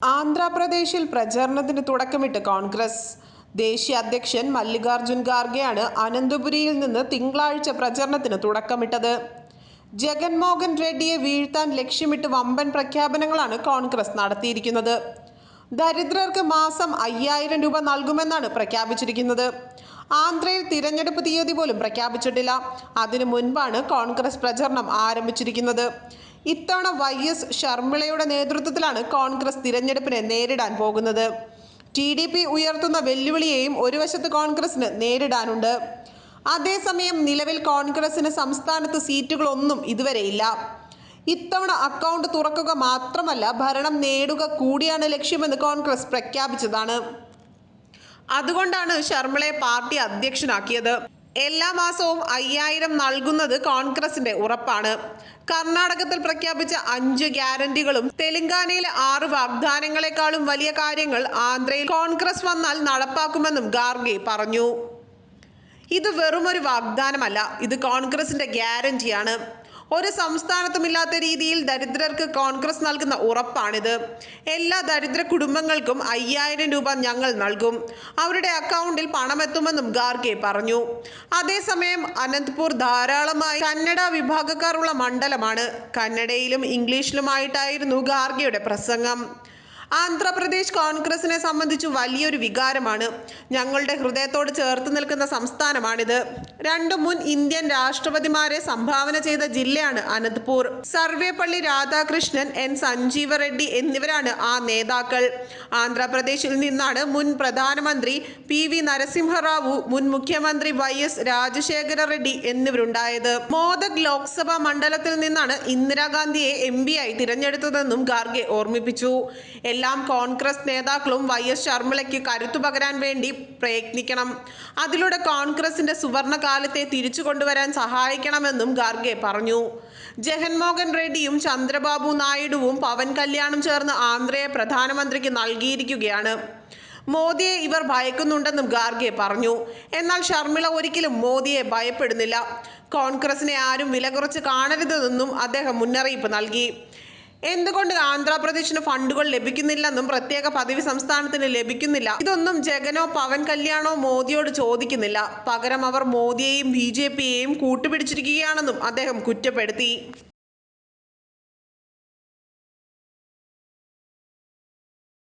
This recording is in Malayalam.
ആന്ധ്രാപ്രദേശിൽ പ്രചരണത്തിന് തുടക്കമിട്ട് കോൺഗ്രസ്. ദേശീയ അധ്യക്ഷൻ മല്ലികാർജുൻ ഖാർഗെയാണ് അനന്തപുരിയിൽ നിന്ന് തിങ്കളാഴ്ച പ്രചരണത്തിന് തുടക്കമിട്ടത്. ജഗൻമോഹൻ റെഡ്ഡിയെ വീഴ്ത്താൻ ലക്ഷ്യമിട്ട് വമ്പൻ പ്രഖ്യാപനങ്ങളാണ് കോൺഗ്രസ് നടത്തിയിരിക്കുന്നത്. ദരിദ്രർക്ക് മാസം 5000 രൂപ നൽകുമെന്നാണ് പ്രഖ്യാപിച്ചിരിക്കുന്നത്. ആന്ധ്രയിൽ തിരഞ്ഞെടുപ്പ് തീയതി പോലും പ്രഖ്യാപിച്ചിട്ടില്ല. അതിനു മുൻപാണ് കോൺഗ്രസ് പ്രചരണം ആരംഭിച്ചിരിക്കുന്നത്. ഇത്തവണ YS ഷർമിളയുടെ നേതൃത്വത്തിലാണ് കോൺഗ്രസ് തിരഞ്ഞെടുപ്പിനെ നേരിടാൻ പോകുന്നത്. TDP ഉയർത്തുന്ന വെല്ലുവിളിയെയും ഒരു വശത്ത് കോൺഗ്രസിന് നേരിടാനുണ്ട്. അതേസമയം നിലവിൽ കോൺഗ്രസിന് സംസ്ഥാനത്ത് സീറ്റുകളൊന്നും ഇതുവരെയില്ല. ഇത്തവണ അക്കൗണ്ട് തുറക്കുക മാത്രമല്ല, ഭരണം നേടുക കൂടിയാണ് ലക്ഷ്യമെന്ന് കോൺഗ്രസ് പ്രഖ്യാപിച്ചതാണ്. അതുകൊണ്ടാണ് ഷർമിളയെ പാർട്ടി അധ്യക്ഷനാക്കിയത്. എല്ലാ മാസവും 5000 നൽകുന്നത് കോൺഗ്രസിന്റെ ഉറപ്പാണ്. കർണാടകത്തിൽ പ്രഖ്യാപിച്ച 5 ഗ്യാരണ്ടികളും തെലങ്കാനയിലെ 6 വാഗ്ദാനങ്ങളെക്കാളും വലിയ കാര്യങ്ങൾ ആന്ധ്രയിൽ കോൺഗ്രസ് വന്നാൽ നടപ്പാക്കുമെന്നും ഖാർഗെ പറഞ്ഞു. ഇത് വെറുമൊരു വാഗ്ദാനമല്ല, ഇത് കോൺഗ്രസിന്റെ ഗ്യാരണ്ടിയാണ്. ഒരു സംസ്ഥാനത്തുമില്ലാത്ത രീതിയിൽ ദരിദ്രർക്ക് കോൺഗ്രസ് നൽകുന്ന ഉറപ്പാണിത്. എല്ലാ ദരിദ്ര കുടുംബങ്ങൾക്കും 5000 രൂപ ഞങ്ങൾ നൽകും. അവരുടെ അക്കൗണ്ടിൽ പണമെത്തുമെന്നും ഖാർഗെ പറഞ്ഞു. അതേസമയം അനന്ത്പൂർ ധാരാളമായി കന്നഡ വിഭാഗക്കാർ ഉള്ള മണ്ഡലമാണ്. കന്നഡയിലും ഇംഗ്ലീഷിലുമായിട്ടായിരുന്നു ഖാർഗെയുടെ പ്രസംഗം. ആന്ധ്രാപ്രദേശ് കോൺഗ്രസിനെ സംബന്ധിച്ച് വലിയൊരു വികാരമാണ്. ഞങ്ങളുടെ ഹൃദയത്തോട് ചേർത്ത് നിൽക്കുന്ന സംസ്ഥാനമാണിത്. 2 മുൻ ഇന്ത്യൻ രാഷ്ട്രപതിമാരെ സംഭാവന ചെയ്ത ജില്ലയാണ് അനന്ത്പൂർ. സർവേപ്പള്ളി രാധാകൃഷ്ണൻ, N സഞ്ജീവ റെഡ്ഡി എന്നിവരാണ് ആ നേതാക്കൾ. ആന്ധ്രാപ്രദേശിൽ നിന്നാണ് മുൻ പ്രധാനമന്ത്രി PV നരസിംഹറാവു, മുൻ മുഖ്യമന്ത്രി YS രാജശേഖര റെഡ്ഡി എന്നിവരുണ്ടായത്. മോദക് ലോക്സഭാ മണ്ഡലത്തിൽ നിന്നാണ് ഇന്ദിരാഗാന്ധിയെ MP ആയി തിരഞ്ഞെടുത്തതെന്നും ഖാർഗെ ഓർമ്മിപ്പിച്ചു. എല്ലാം കോൺഗ്രസ് നേതാക്കളും YS ഷർമിളയ്ക്ക് കരുത്തു പകരാൻ വേണ്ടി പ്രയത്നിക്കണം. അതിലൂടെ കോൺഗ്രസിന്റെ സുവർണ കാലത്തെ തിരിച്ചു കൊണ്ടുവരാൻ സഹായിക്കണമെന്നും ഖാർഗെ പറഞ്ഞു. ജഗൻമോഹൻ റെഡ്ഡിയും ചന്ദ്രബാബു നായിഡുവും പവൻ കല്യാണും ചേർന്ന് ആന്ധ്രയെ പ്രധാനമന്ത്രിക്ക് നൽകിയിരിക്കുകയാണ്. മോദിയെ ഇവർ ഭയക്കുന്നുണ്ടെന്നും ഖാർഗെ പറഞ്ഞു. എന്നാൽ ഷർമിള ഒരിക്കലും മോദിയെ ഭയപ്പെടുന്നില്ല. കോൺഗ്രസിനെ ആരും വില കുറച്ച് കാണരുതെന്നും അദ്ദേഹം മുന്നറിയിപ്പ് നൽകി. എന്തുകൊണ്ട് ആന്ധ്രാപ്രദേശിന് ഫണ്ടുകൾ ലഭിക്കുന്നില്ലെന്നും പ്രത്യേക പദവി സംസ്ഥാനത്തിന് ലഭിക്കുന്നില്ല, ഇതൊന്നും ജഗനോ പവൻ കല്യാണോ മോദിയോട് ചോദിക്കുന്നില്ല. പകരം അവർ മോദിയെയും BJPയെയും കൂട്ടുപിടിച്ചിരിക്കുകയാണെന്നും അദ്ദേഹം കുറ്റപ്പെടുത്തി.